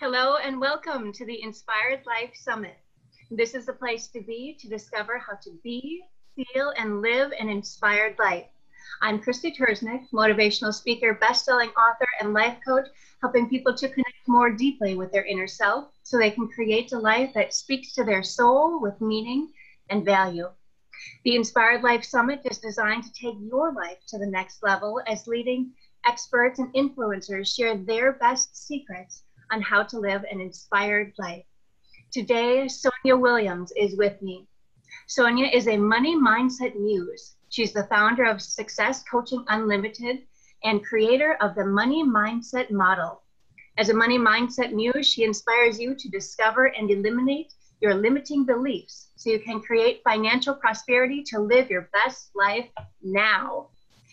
Hello and welcome to the Inspired Life Summit. This is the place to be to discover how to be, feel, and live an inspired life. I'm Krysti Turznik, motivational speaker, best-selling author, and life coach, helping people to connect more deeply with their inner self so they can create a life that speaks to their soul with meaning and value. The Inspired Life Summit is designed to take your life to the next level as leading experts and influencers share their best secrets on how to live an inspired life. Today, Sonya Williams is with me. Sonya is a money mindset muse. She's the founder of Success Coaching Unlimited and creator of the Money Mindset Model. As a money mindset muse, she inspires you to discover and eliminate your limiting beliefs so you can create financial prosperity to live your best life now.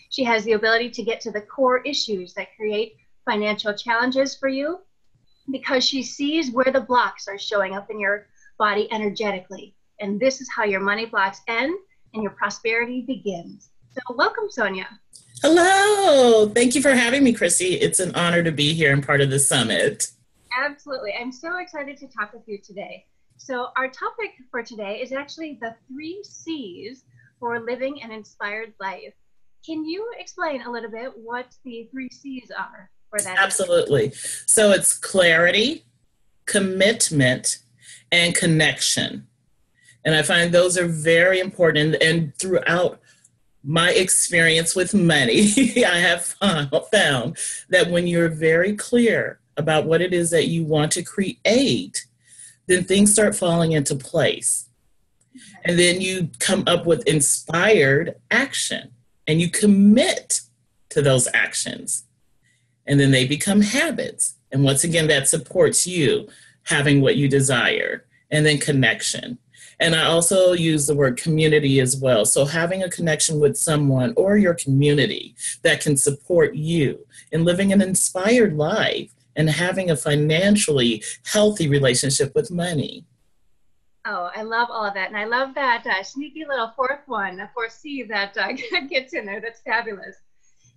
She has the ability to get to the core issues that create financial challenges for you because she sees where the blocks are showing up in your body energetically. And this is how your money blocks end and your prosperity begins. So welcome, Sonya. Hello. Thank you for having me, Krysti. It's an honor to be here and part of the summit. Absolutely. I'm so excited to talk with you today. So our topic for today is actually the 3 C's for living an inspired life. Can you explain a little bit what the 3 C's are for that? Absolutely. So it's clarity, commitment, and connection. And I find those are very important. And throughout my experience with money, I have found that when you're very clear about what it is that you want to create, then things start falling into place. And then you come up with inspired action and you commit to those actions. And then they become habits. And once again, that supports you having what you desire. And then connection. And I also use the word community as well. So having a connection with someone or your community that can support you in living an inspired life and having a financially healthy relationship with money. Oh, I love all of that. And I love that sneaky little fourth one, the 4th C that gets in there. That's fabulous.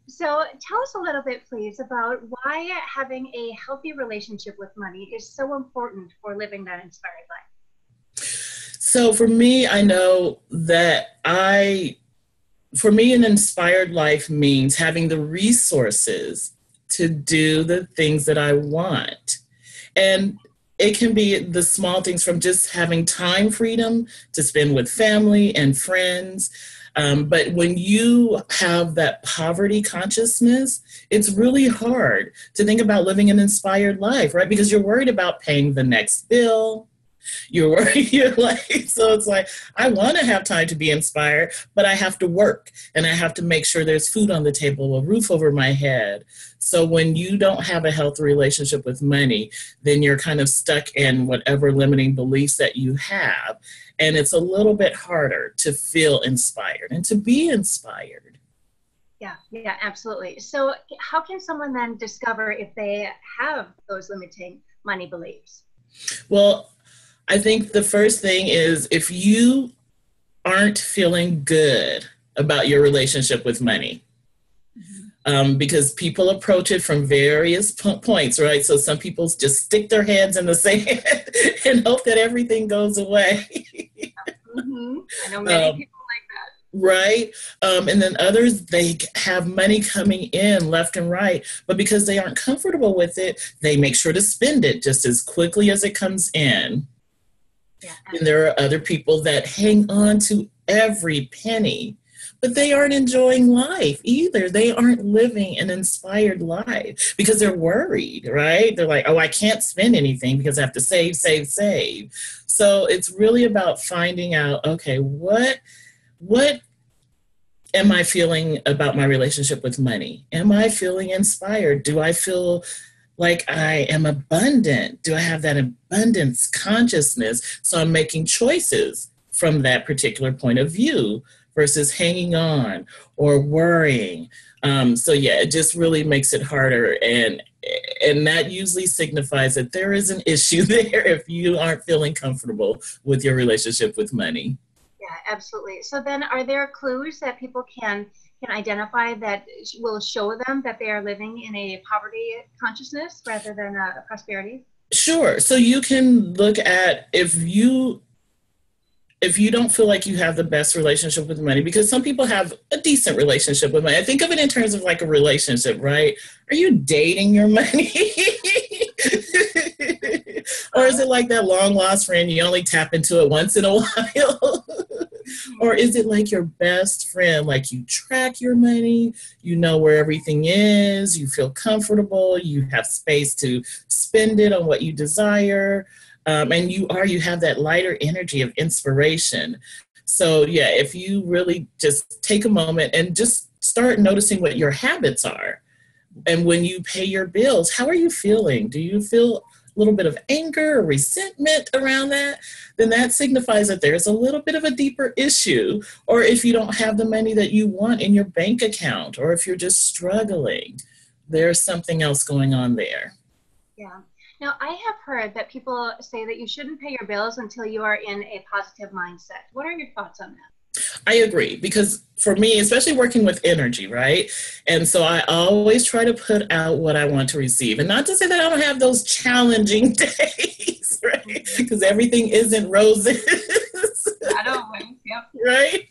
So tell us a little bit, please, about why having a healthy relationship with money is so important for living that inspired life. So for me, I know that for me, an inspired life means having the resources to do the things that I want. And it can be the small things from just having time freedom to spend with family and friends. But when you have that poverty consciousness, it's really hard to think about living an inspired life, right? Because you're worried about paying the next bill. You're worried, so it's like, I want to have time to be inspired, but I have to work and I have to make sure there's food on the table, a roof over my head. So when you don't have a healthy relationship with money, then you're kind of stuck in whatever limiting beliefs that you have. And it's a little bit harder to feel inspired and to be inspired. Yeah, absolutely. So how can someone then discover if they have those limiting money beliefs? Well, I think the first thing is if you aren't feeling good about your relationship with money, because people approach it from various points, right? So some people just stick their heads in the sand and hope that everything goes away. I know many people like that. Right. And then others, they have money coming in left and right, but because they aren't comfortable with it, they make sure to spend it just as quickly as it comes in. Yeah. And there are other people that hang on to every penny, but they aren't enjoying life either. They aren't living an inspired life because they're worried, right? They're like, oh, I can't spend anything because I have to save. So it's really about finding out, okay, what am I feeling about my relationship with money? Am I feeling inspired? Do I feel like I am abundant? Do I have that abundance consciousness? So I'm making choices from that particular point of view versus hanging on or worrying. So yeah, it just really makes it harder. And that usually signifies that there is an issue there if you aren't feeling comfortable with your relationship with money. Yeah, absolutely. So then are there clues that people can identify that will show them that they are living in a poverty consciousness rather than a prosperity? Sure. So you can look at if you don't feel like you have the best relationship with money, because some people have a decent relationship with money. I think of it in terms of like a relationship, right? Are you dating your money? Or is it like that long lost friend, you only tap into it once in a while? Or is it like your best friend, like you track your money, you know where everything is, you feel comfortable, you have space to spend it on what you desire, and you have that lighter energy of inspiration. So yeah, if you really just take a moment and just start noticing what your habits are, and when you pay your bills, how are you feeling? Do you feel a little bit of anger or resentment around that? Then that signifies that there's a little bit of a deeper issue. Or if you don't have the money that you want in your bank account, or if you're just struggling, there's something else going on there. Yeah. Now, I have heard that people say that you shouldn't pay your bills until you are in a positive mindset. What are your thoughts on that? I agree, because for me, especially working with energy, right? And so I always try to put out what I want to receive. And not to say that I don't have those challenging days, right? Because everything isn't roses. I don't win. Yep. Right?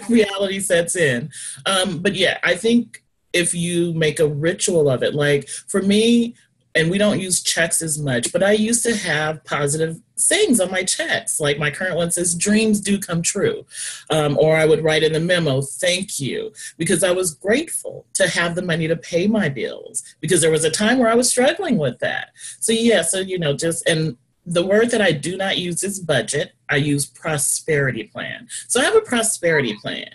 Reality sets in. But yeah, I think if you make a ritual of it, like for me, and we don't use checks as much, but I used to have positive sayings on my checks. Like my current one says, dreams do come true. Or I would write in the memo, thank you, because I was grateful to have the money to pay my bills, because there was a time where I was struggling with that. So yeah, so, and the word that I do not use is budget. I use prosperity plan. So I have a prosperity plan.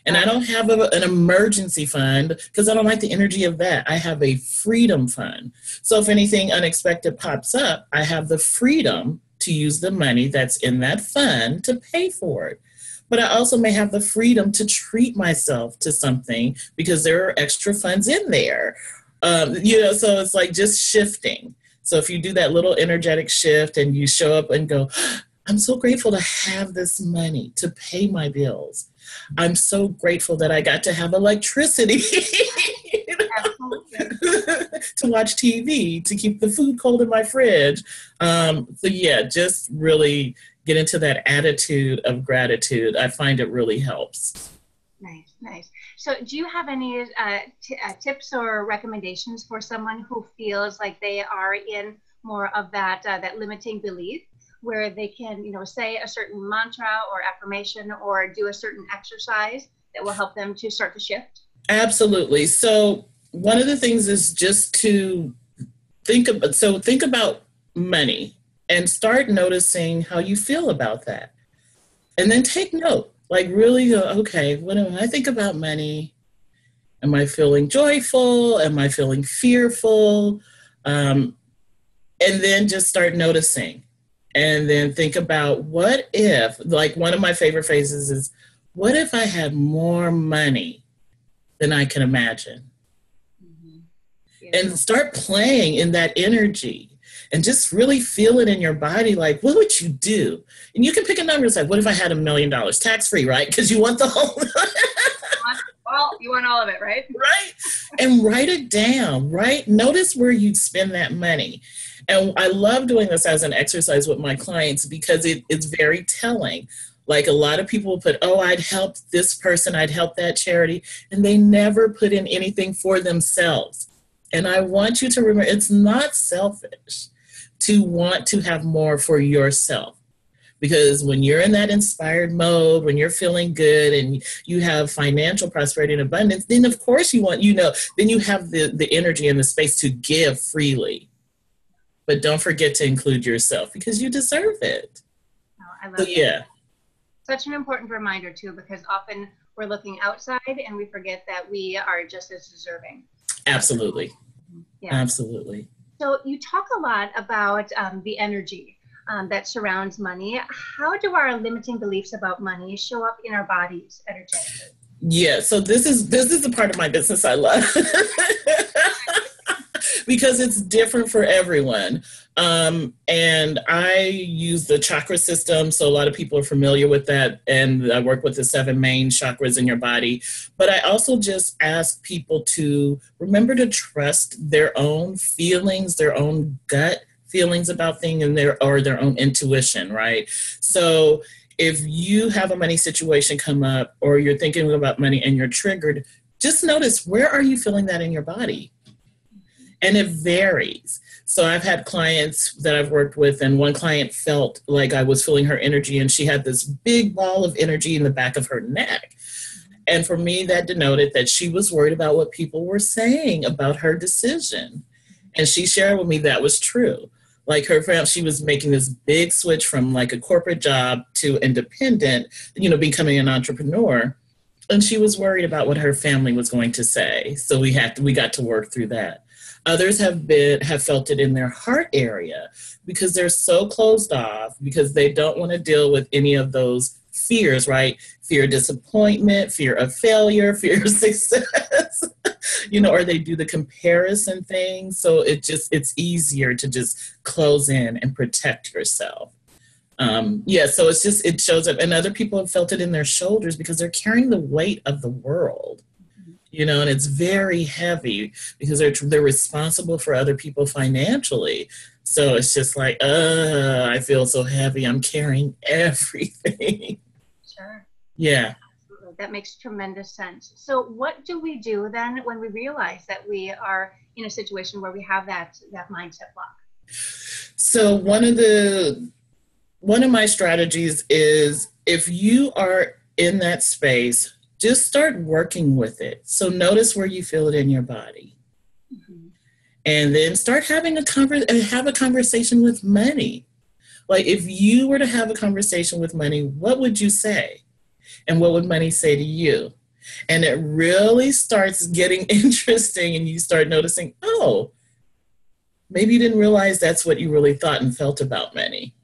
And I don't have an emergency fund because I don't like the energy of that. I have a freedom fund. So if anything unexpected pops up, I have the freedom to use the money that's in that fund to pay for it. But I also may have the freedom to treat myself to something because there are extra funds in there. So it's like just shifting. So if you do that little energetic shift and you show up and go, I'm so grateful to have this money to pay my bills. I'm so grateful that I got to have electricity to watch TV, to keep the food cold in my fridge. So yeah, just really get into that attitude of gratitude. I find it really helps. Nice, nice. So do you have any tips or recommendations for someone who feels like they are in more of that limiting belief, where they can, say a certain mantra or affirmation or do a certain exercise that will help them to start to shift? Absolutely. So one of the things is just to think about money and start noticing how you feel about that. And then take note, like really go, okay, when I think about money, am I feeling joyful? Am I feeling fearful? And then just start noticing. And then think about what if, like one of my favorite phrases is, what if I had more money than I can imagine? Mm-hmm. Yeah. And start playing in that energy and just really feel it in your body. Like, what would you do? And you can pick a number. It's like, what if I had $1 million tax-free, right? Because you want the whole. Well, you want all of it, right? Right. And write it down, right? Notice where you'd spend that money. And I love doing this as an exercise with my clients because it's very telling. Like a lot of people will put, oh, I'd help this person, I'd help that charity, and they never put in anything for themselves. And I want you to remember, it's not selfish to want to have more for yourself. Because when you're in that inspired mode, when you're feeling good and you have financial prosperity and abundance, then of course you want, then you have the energy and the space to give freely. But don't forget to include yourself because you deserve it. Oh, I love it. Such an important reminder too, because often we're looking outside and we forget that we are just as deserving. Absolutely. Yeah. Absolutely. So you talk a lot about the energy that surrounds money. How do our limiting beliefs about money show up in our bodies energetically? Yeah, so this is the part of my business I love. Because it's different for everyone. And I use the chakra system, so a lot of people are familiar with that, and I work with the 7 main chakras in your body. But I also just ask people to remember to trust their own feelings, their own gut feelings about things and their own intuition, right? So if you have a money situation come up or you're thinking about money and you're triggered, just notice, where are you feeling that in your body? And it varies. So I've had clients that I've worked with, and one client felt like I was feeling her energy, and she had this big ball of energy in the back of her neck. And for me, that denoted that she was worried about what people were saying about her decision. And she shared with me that was true. Like her family, she was making this big switch from like a corporate job to independent, becoming an entrepreneur. And she was worried about what her family was going to say. So we got to work through that. Others have felt it in their heart area because they're so closed off, because they don't want to deal with any of those fears, right? Fear of disappointment, fear of failure, fear of success, or they do the comparison thing. So it's easier to just close in and protect yourself. So it shows up, and other people have felt it in their shoulders because they're carrying the weight of the world, and it's very heavy because they're responsible for other people financially. So it's just like, I feel so heavy. I'm carrying everything. Sure. Yeah. Absolutely. That makes tremendous sense. So what do we do then when we realize that we are in a situation where we have that mindset block? So one of my strategies is, if you are in that space, just start working with it. So notice where you feel it in your body. Mm-hmm. And then start having have a conversation with money. Like, if you were to have a conversation with money, what would you say? And what would money say to you? And it really starts getting interesting, and you start noticing, oh, maybe you didn't realize that's what you really thought and felt about money.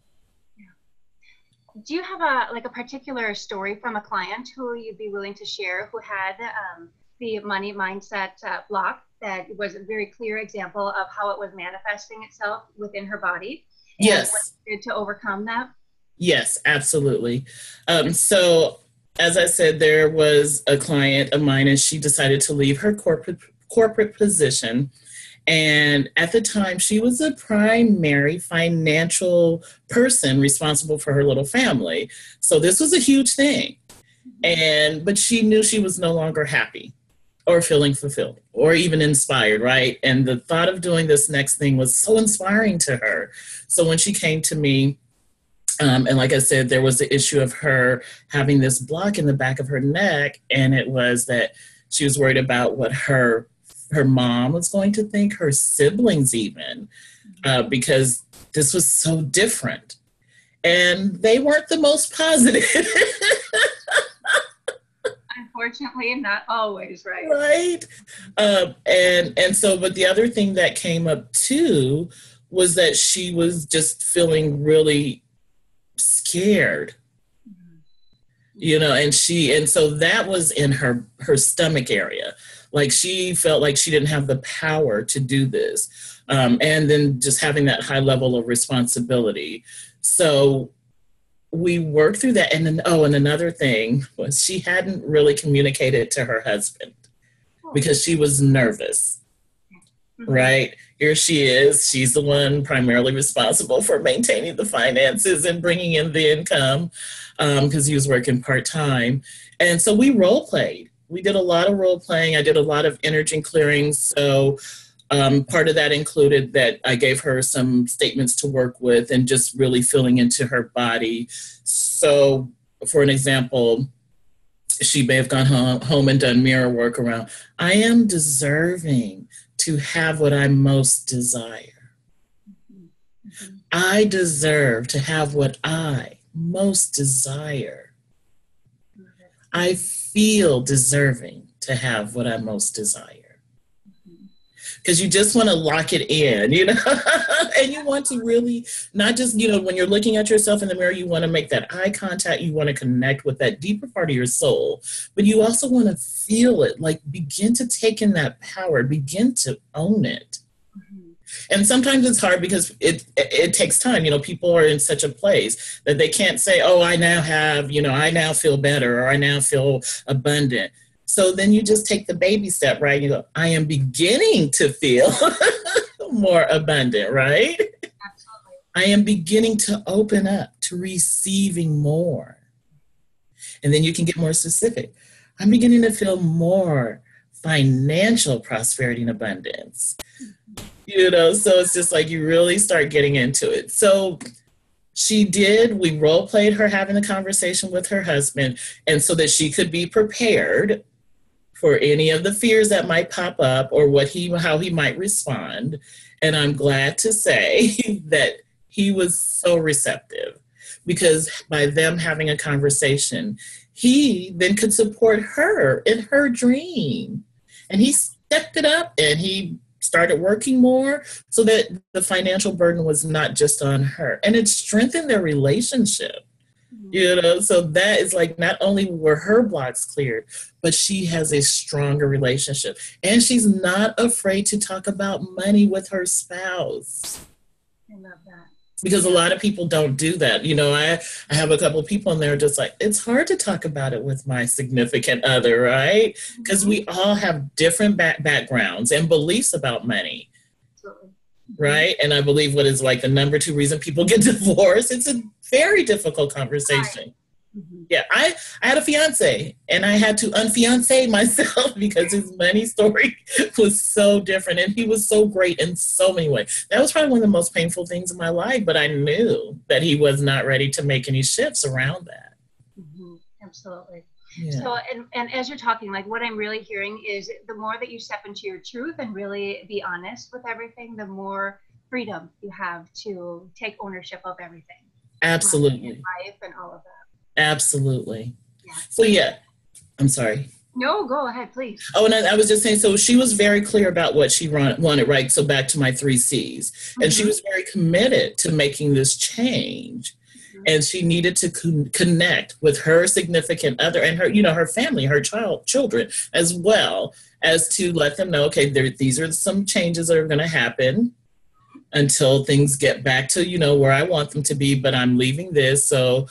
Do you have a particular story from a client who you'd be willing to share, who had the money mindset block, that was a very clear example of how it was manifesting itself within her body? Yes. What you did to overcome that? Yes, absolutely. So as I said, there was a client of mine, and she decided to leave her corporate position. And at the time, she was a primary financial person responsible for her little family. So this was a huge thing. But she knew she was no longer happy or feeling fulfilled or even inspired, right? And the thought of doing this next thing was so inspiring to her. So when she came to me, and like I said, there was the issue of her having this block in the back of her neck. And it was that she was worried about what her mom was going to think, her siblings even, because this was so different. And they weren't the most positive. Unfortunately, not always, right? Right. But the other thing that came up too was that she was just feeling really scared. And so that was in her stomach area. Like, she felt like she didn't have the power to do this. And then just having that high level of responsibility. So we worked through that. And then, and another thing was, she hadn't really communicated to her husband because she was nervous, right? Here she is. She's the one primarily responsible for maintaining the finances and bringing in the income, because he was working part-time. And so we role played. We did a lot of role playing. I did a lot of energy clearing. So part of that included that I gave her some statements to work with and just really feeling into her body. So for an example, she may have gone home and done mirror work around, I am deserving to have what I most desire. Mm-hmm. I deserve to have what I most desire. Mm-hmm. I feel deserving to have what I most desire. Because you just want to lock it in, and you want to really not just, when you're looking at yourself in the mirror, you want to make that eye contact. You want to connect with that deeper part of your soul, but you also want to feel it, like begin to take in that power, begin to own it. Mm-hmm. And sometimes it's hard because it takes time. People are in such a place that they can't say, oh, I now have, I now feel better, or I now feel abundant. So then you just take the baby step, right? You go, I am beginning to feel more abundant, right? I am beginning to open up to receiving more. And then you can get more specific. I'm beginning to feel more financial prosperity and abundance. So it's just like you really start getting into it. So we role played her having a conversation with her husband, and so that she could be prepared for any of the fears that might pop up or how he might respond. And I'm glad to say that he was so receptive, because by them having a conversation, he then could support her in her dream. And he stepped it up and he started working more so that the financial burden was not just on her. And it strengthened their relationship. So that is like, not only were her blocks cleared, but she has a stronger relationship. And she's not afraid to talk about money with her spouse. I love that. Because a lot of people don't do that. I have a couple of people and they're just like, it's hard to talk about it with my significant other, right? Because we all have different backgrounds and beliefs about money. Absolutely. Right? And I believe what is like the number 2 reason people get divorced. It's a very difficult conversation. Mm-hmm. Yeah, I had a fiance and I had to unfiance myself because his money story was so different, and he was so great in so many ways. That was probably one of the most painful things in my life, but I knew that he was not ready to make any shifts around that. Mm-hmm. Absolutely. Yeah. So, and as you're talking, like what I'm really hearing is the more that you step into your truth and really be honest with everything, the more freedom you have to take ownership of everything. Absolutely. Life and all of that. Absolutely. Yeah. So yeah, I'm sorry. No, go ahead, please. Oh, and I was just saying, so she was very clear about what she wanted, right? So back to my 3 C's. And she was very committed to making this change. And she needed to connect with her significant other and her, her family, her children, as well as to let them know, okay, these are some changes that are going to happen until things get back to, where I want them to be, but I'm leaving this. So,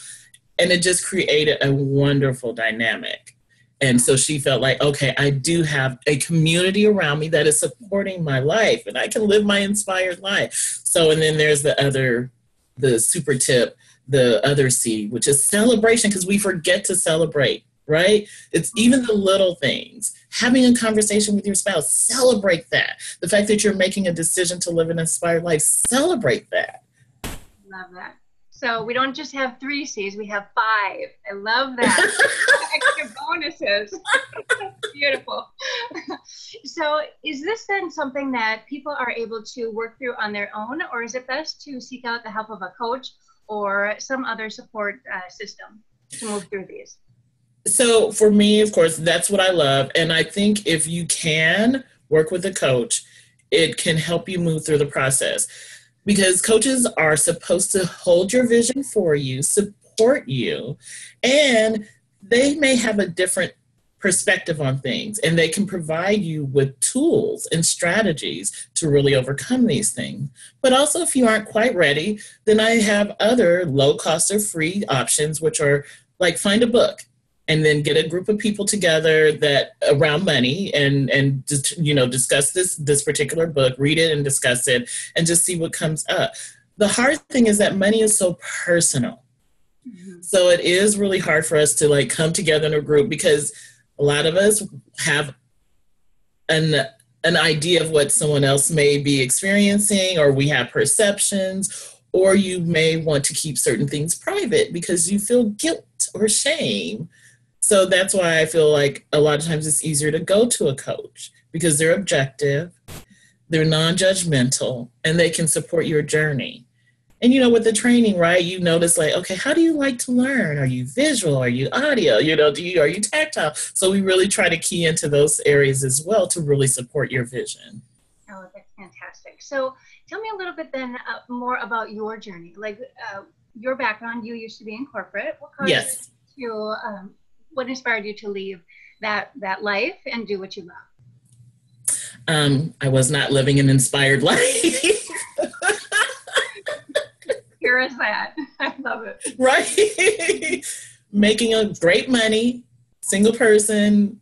and it just created a wonderful dynamic. And so she felt like, okay, I do have a community around me that is supporting my life and I can live my inspired life. So, and then there's the super tip, the other C, which is celebration, because we forget to celebrate, right? It's even the little things. Having a conversation with your spouse, celebrate that. The fact that you're making a decision to live an inspired life, celebrate that. Love that. So we don't just have 3 C's, we have 5. I love that. Extra bonuses. Beautiful. So is this then something that people are able to work through on their own, or is it best to seek out the help of a coach or some other support system to move through these? So for me, of course, that's what I love. And I think if you can work with a coach, it can help you move through the process. Because coaches are supposed to hold your vision for you, support you, and they may have a different perspective on things, and they can provide you with tools and strategies to really overcome these things. But also, if you aren't quite ready, then I have other low cost or free options, which are like find a book and then get a group of people together that around money and just, discuss this particular book, read it and discuss it and just see what comes up. The hard thing is that money is so personal. Mm-hmm. So it is really hard for us to like come together in a group, because a lot of us have an idea of what someone else may be experiencing, or we have perceptions, or you may want to keep certain things private because you feel guilt or shame. So that's why I feel like a lot of times it's easier to go to a coach, because they're objective, they're non-judgmental, and they can support your journey. And, with the training, right, you notice like, okay, how do you like to learn? Are you visual? Are you audio? Are you tactile? So we really try to key into those areas as well to really support your vision. Oh, that's fantastic. So tell me a little bit then more about your journey, like your background. You used to be in corporate. What caused you to, what inspired you to leave that life and do what you love? I was not living an inspired life. Here is that. I love it. Right? Making a great money, single person,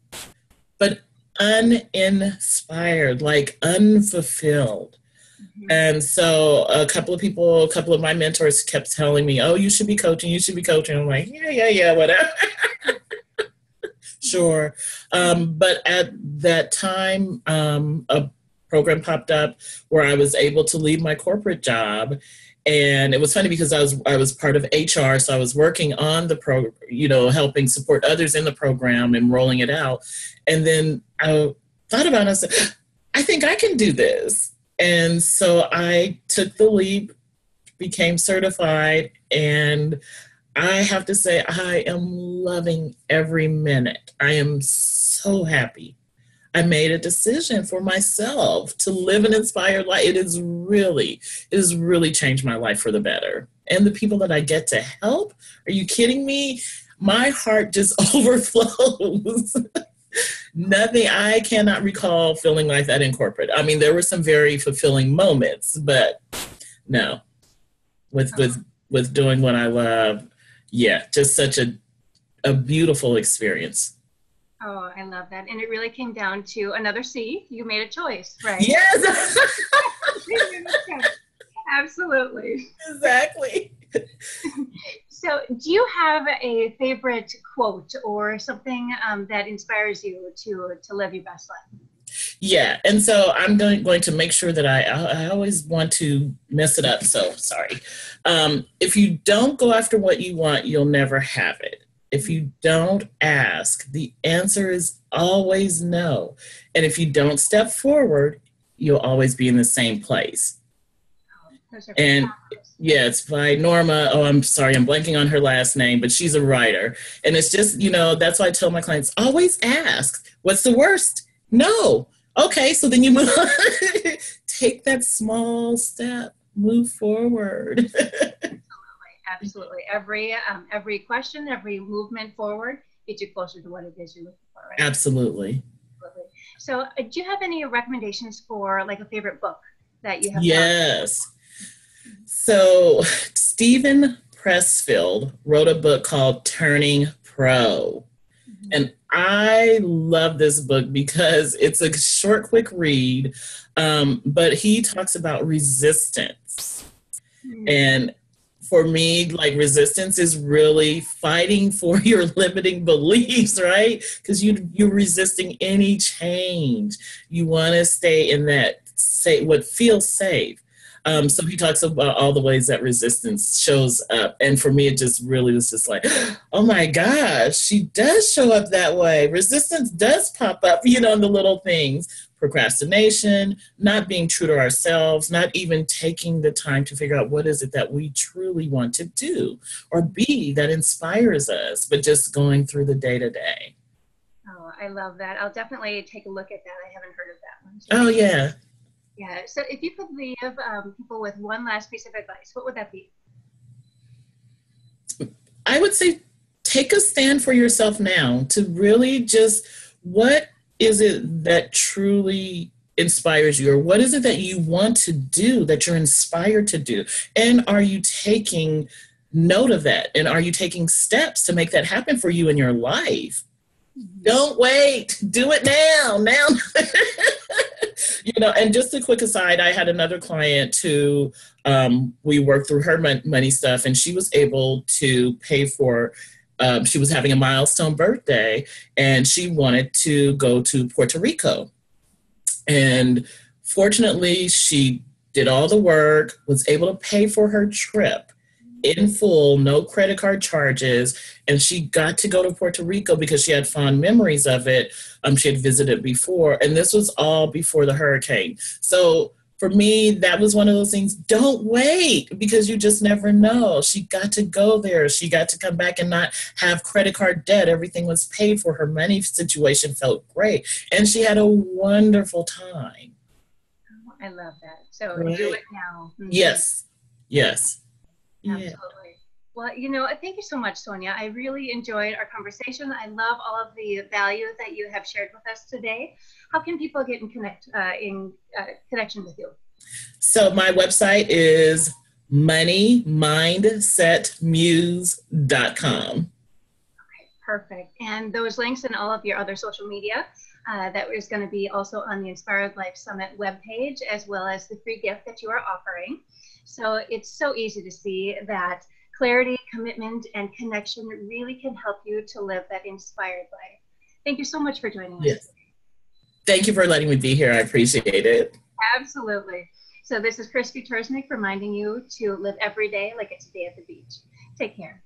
but uninspired, like unfulfilled. And so a couple of my mentors kept telling me, oh, you should be coaching, you should be coaching. I'm like, yeah, whatever. Sure. But at that time, a program popped up where I was able to leave my corporate job. And it was funny because I was part of HR, so I was working on the helping support others in the program and rolling it out. And then I thought about it, I said, I think I can do this. And so I took the leap, became certified, and I have to say I am loving every minute. I am so happy. I made a decision for myself to live an inspired life. It has really changed my life for the better. And the people that I get to help, are you kidding me? My heart just overflows. Nothing, I cannot recall feeling like that in corporate. I mean, there were some very fulfilling moments, but no, with doing what I love, yeah, just such a beautiful experience. Oh, I love that. And it really came down to another C. You made a choice, right? Yes. Absolutely. Exactly. So do you have a favorite quote or something that inspires you to live your best life? Yeah. And so I'm going to make sure that I always want to mess it up. So sorry. If you don't go after what you want, you'll never have it. If you don't ask, the answer is always no. And if you don't step forward, you'll always be in the same place. And yeah, it's by Norma. Oh, I'm sorry, I'm blanking on her last name, but she's a writer. And it's just, that's why I tell my clients, always ask, what's the worst? No. Okay, so then you move on. Take that small step, move forward. Absolutely. Every question, every movement forward gets you closer to what it is you're looking for, right? Absolutely. So do you have any recommendations for like a favorite book that you have? Yes. So Stephen Pressfield wrote a book called Turning Pro. And I love this book because it's a short, quick read, but he talks about resistance. And for me, like, resistance is really fighting for your limiting beliefs, right? Because you're resisting any change. You want to stay in that, what feels safe. So he talks about all the ways that resistance shows up. And for me, it just really was just like, oh my gosh, she does show up that way. Resistance does pop up, in the little things. Procrastination, not being true to ourselves, not even taking the time to figure out what is it that we truly want to do or be that inspires us, but just going through the day-to-day. Oh, I love that. I'll definitely take a look at that. I haven't heard of that one. Oh, yeah. Yeah. So if you could leave people with one last piece of advice, what would that be? I would say take a stand for yourself now to really just, what is it that truly inspires you, or what is it that you want to do, that you're inspired to do? And are you taking note of that? And are you taking steps to make that happen for you in your life? Don't wait. Do it now. And just a quick aside, I had another client who we worked through her money stuff, and she was able to pay for, she was having a milestone birthday, and she wanted to go to Puerto Rico. And fortunately, she did all the work, was able to pay for her trip in full, no credit card charges, and she got to go to Puerto Rico because she had fond memories of it. She had visited before, and this was all before the hurricane. So for me, that was one of those things, don't wait, because you just never know. She got to go there. She got to come back and not have credit card debt. Everything was paid for. Her money situation felt great, and she had a wonderful time. Oh, I love that. So do it now. Mm-hmm. Yes. Absolutely. Well, thank you so much, Sonya. I really enjoyed our conversation. I love all of the value that you have shared with us today. How can people get in connection with you? So my website is moneymindsetmuse.com. Okay, perfect. And those links and all of your other social media that is going to be also on the Inspired Life Summit webpage, as well as the free gift that you are offering. So it's so easy to see that clarity, commitment, and connection really can help you to live that inspired life. Thank you so much for joining us. Yes. Thank you for letting me be here. I appreciate it. Absolutely. So this is Krysti Turznik reminding you to live every day like it's a day at the beach. Take care.